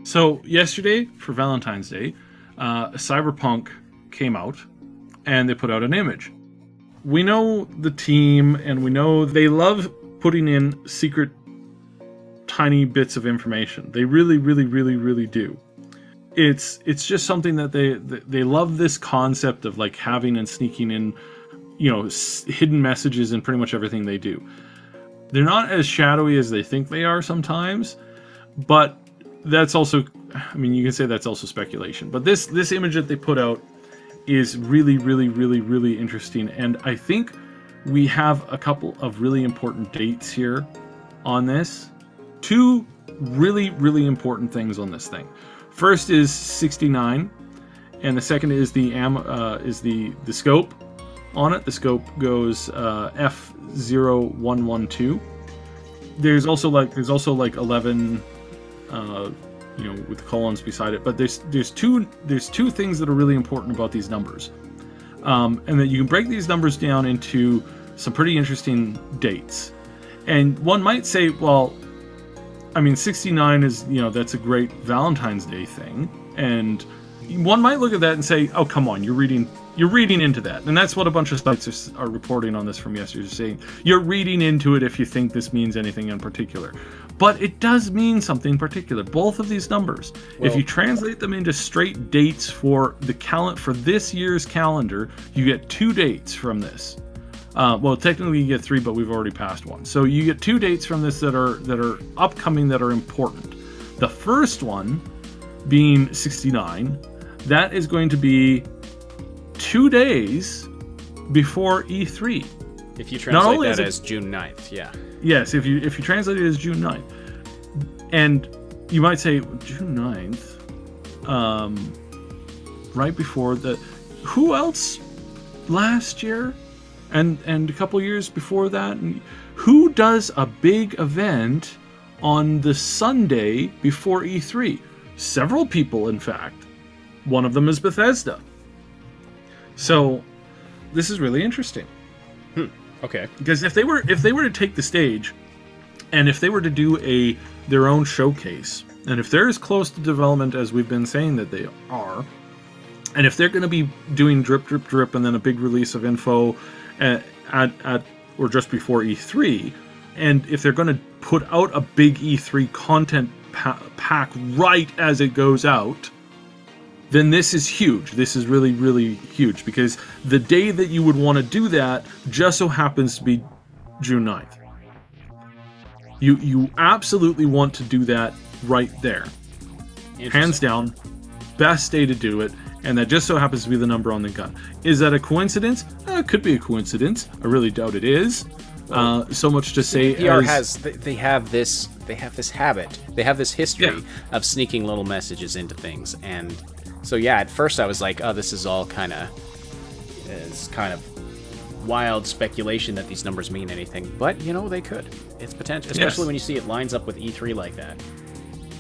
So yesterday, for Valentine's Day, Cyberpunk came out, and they put out an image. We know the team, and we know they love putting in secret, tiny bits of information. They really, really, really, really do. It's just something that they love, this concept of like having and sneaking in, you know, hidden messages in pretty much everything they do. They're not as shadowy as they think they are sometimes, but that's also, I mean, you can say that's also speculation. But this image that they put out is really, really, really, really interesting, and I think we have a couple of really important dates here on this. Two really, really important things on this thing. First is 69, and the second is the scope on it. The scope goes F0112. There's also like 11, you know, with colons beside it. But there's two things that are really important about these numbers, and that you can break these numbers down into some pretty interesting dates. And one might say, well, I mean, 69 is, you know, that's a great Valentine's Day thing, and one might look at that and say, oh, come on, you're reading into that. And that's what a bunch of sites are reporting on this from yesterday, saying you're reading into it if you think this means anything in particular. But it does mean something particular. Both of these numbers, well, if you translate them into straight dates for the for this year's calendar, you get 2 dates from this. Well, technically you get 3, but we've already passed one. So you get 2 dates from this that are upcoming, that are important. The first one being 69, that is going to be 2 days before E3. If you translate that as June 9th, yeah. Yes, if you translate it as June 9th. And you might say, June 9th, right before the... Who else last year and a couple years before that? Who does a big event on the Sunday before E3? Several people, in fact. One of them is Bethesda. So this is really interesting. Okay. Because if they were to take the stage, and if they were to do their own showcase, and if they're as close to development as we've been saying that they are, and if they're going to be doing drip, drip, drip, and then a big release of info at or just before E3, and if they're going to put out a big E3 content pack right as it goes out, then this is huge. This is really, really huge, because the day that you would want to do that just so happens to be June 9th. You absolutely want to do that right there. Hands down, best day to do it, and that just so happens to be the number on the gun. Is that a coincidence? It could be a coincidence. I really doubt it is. So much to say CDPR they have this habit. They have this history of sneaking little messages into things. And so yeah, at first I was like, oh, this is all kind of wild speculation that these numbers mean anything. But you know, they could. It's potential, especially when you see it lines up with E3 like that.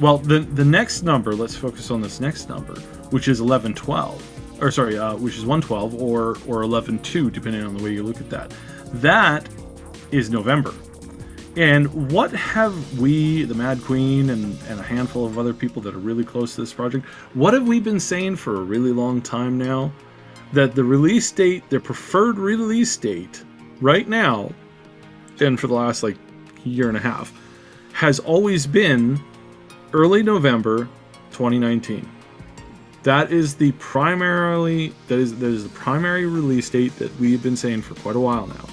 Well, the next number, let's focus on this next number, which is 1112, or sorry, which is 112 or 112, depending on the way you look at that. That is November. And what have we, the Mad Queen, and a handful of other people that are really close to this project, what have we been saying for a really long time now? That the release date, their preferred release date, right now, and for the last like year and a half, has always been early November 2019. That is the primary release date that we've been saying for quite a while now.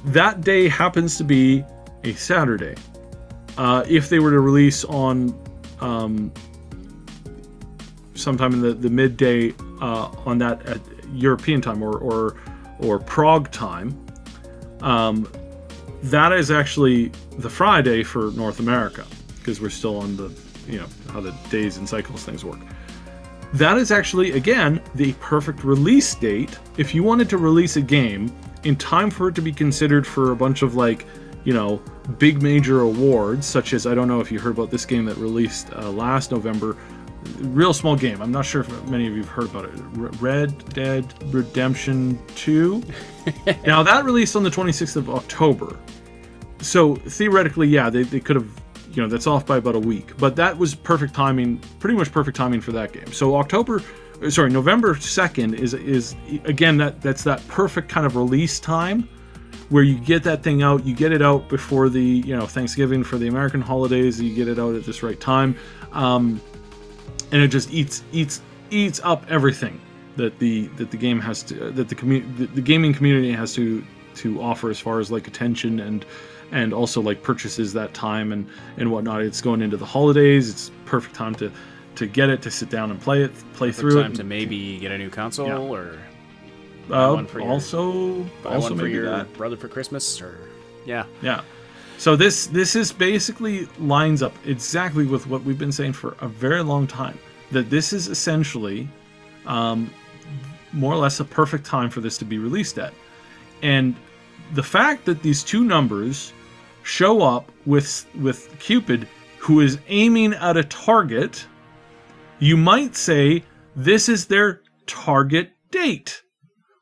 That day happens to be a Saturday. If they were to release on sometime in the midday on that at European time or Prague time, that is actually the Friday for North America, because we're still on the, you know, how the days and cycles things work. That is actually, again, the perfect release date if you wanted to release a game in time for it to be considered for a bunch of, like, you know, big major awards, such as, I don't know if you heard about this game that released last November, real small game, I'm not sure if many of you have heard about it, Red Dead Redemption 2. Now that released on the 26th of October, so theoretically, yeah, they could have that's off by about a week. But that was perfect timing, pretty much perfect timing for that game. So November 2nd is again that's that perfect kind of release time where you get that thing out, you get it out before the Thanksgiving for the American holidays, you get it out at this right time, and it just eats up everything that the game has to, that the gaming community has to offer as far as like attention and also like purchases that time and whatnot. It's going into the holidays. It's perfect time to get it, to sit down and play through it. Time to maybe get a new console or buy one for your that. brother for Christmas or yeah. So this is basically lines up exactly with what we've been saying for a very long time, that this is essentially more or less a perfect time for this to be released at. And the fact that these two numbers show up with Cupid, who is aiming at a target, you might say this is their target date,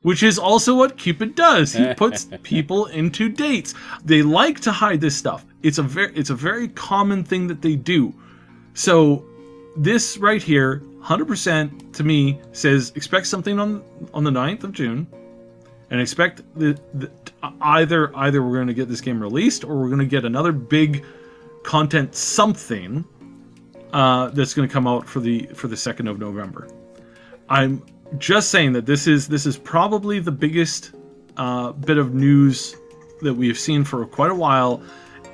which is also what Cupid does. He puts people into dates. They like to hide this stuff. It's a very common thing that they do. So this right here, 100% to me says expect something on the 9th of June, and expect either we're going to get this game released or we're going to get another big content something that's going to come out for the 2nd of November. I'm just saying that this is probably the biggest bit of news that we have seen for quite a while,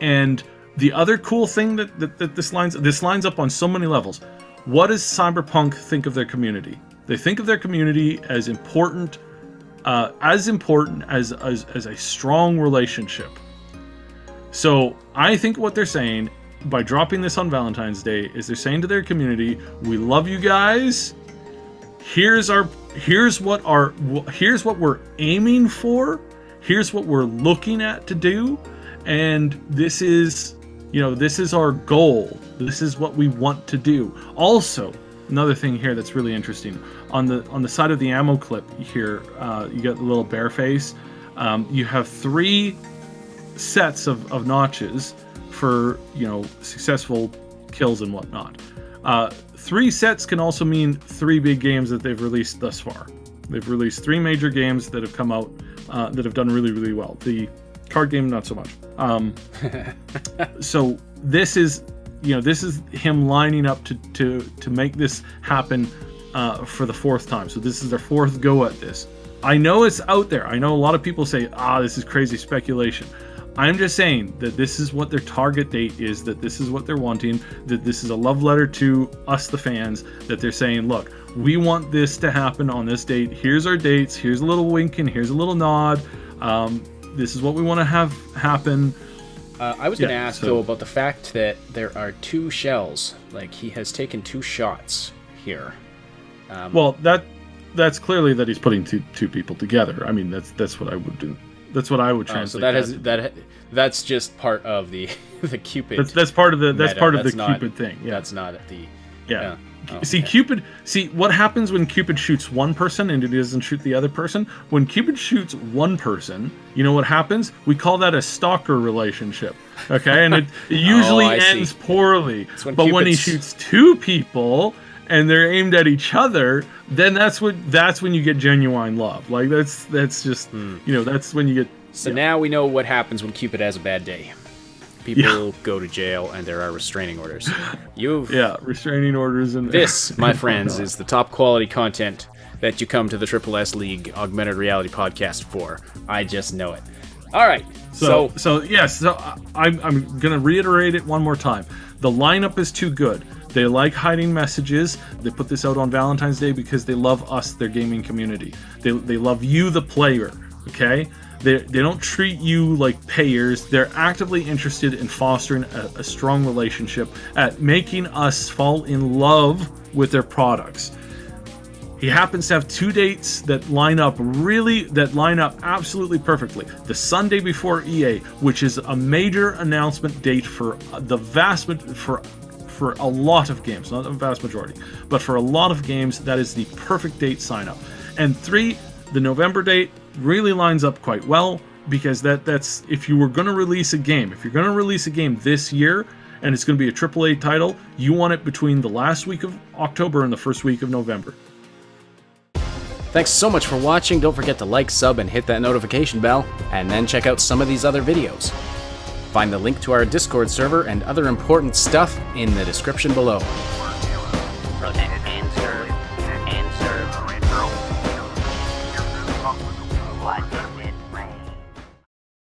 and the other cool thing that this lines up on so many levels. What does Cyberpunk think of their community? They think of their community as important as a strong relationship. So I think what they're saying by dropping this on Valentine's Day is they're saying to their community, we love you guys. Here's what we're aiming for. Here's what we're looking at to do, and this is our goal. This is what we want to do. Also, another thing here that's really interesting, on the side of the ammo clip here, you got the little bear face. You have 3 sets of notches for successful kills and whatnot. 3 sets can also mean 3 big games that they've released thus far. They've released 3 major games that have come out that have done really, really well. The card game, not so much. So this is him lining up to make this happen for the 4th time. So this is their 4th go at this. I know it's out there. I know a lot of people say, this is crazy speculation. I'm just saying that this is what their target date is, that this is what they're wanting, that this is a love letter to us, the fans, that they're saying, look, we want this to happen on this date. Here's our dates. Here's a little wink and here's a little nod. This is what we want to have happen. I was going to ask, though, about the fact that there are 2 shells. Like, he has taken 2 shots here. Well, that's clearly that he's putting two people together. I mean, that's what I would do. That's what I would translate. So that's just part of the Cupid. That's part of the not, Cupid thing. Yeah, that's not the. Yeah. Oh, see, okay. Cupid. See what happens when Cupid shoots one person and it doesn't shoot the other person. When Cupid shoots one person, you know what happens? We call that a stalker relationship. Okay, and it usually ends poorly. But when he shoots 2 people and they're aimed at each other, then that's when you get genuine love. Like that's just that's when you get. So now we know what happens when Cupid has a bad day. People go to jail and there are restraining orders. Restraining orders and this, my friends, is the top quality content that you come to the Triple S League Augmented Reality podcast for. I just know it. All right. So I'm gonna reiterate it one more time. The lineup is too good. They like hiding messages. They put this out on Valentine's Day because they love us, their gaming community. They love you, the player. Okay. They don't treat you like payers. They're actively interested in fostering a strong relationship, at making us fall in love with their products. He happens to have 2 dates that line up absolutely perfectly. The Sunday before EA, which is a major announcement date for for a lot of games, not a vast majority, but for a lot of games, that is the perfect date sign up. And 3, the November date really lines up quite well, because that's if you were going to release a game, if you're going to release a game this year and it's going to be a AAA title. You want it between the last week of October and the first week of November. Thanks so much for watching. Don't forget to like, sub, and hit that notification bell, and then check out some of these other videos. Find the link to our Discord server and other important stuff in the description below.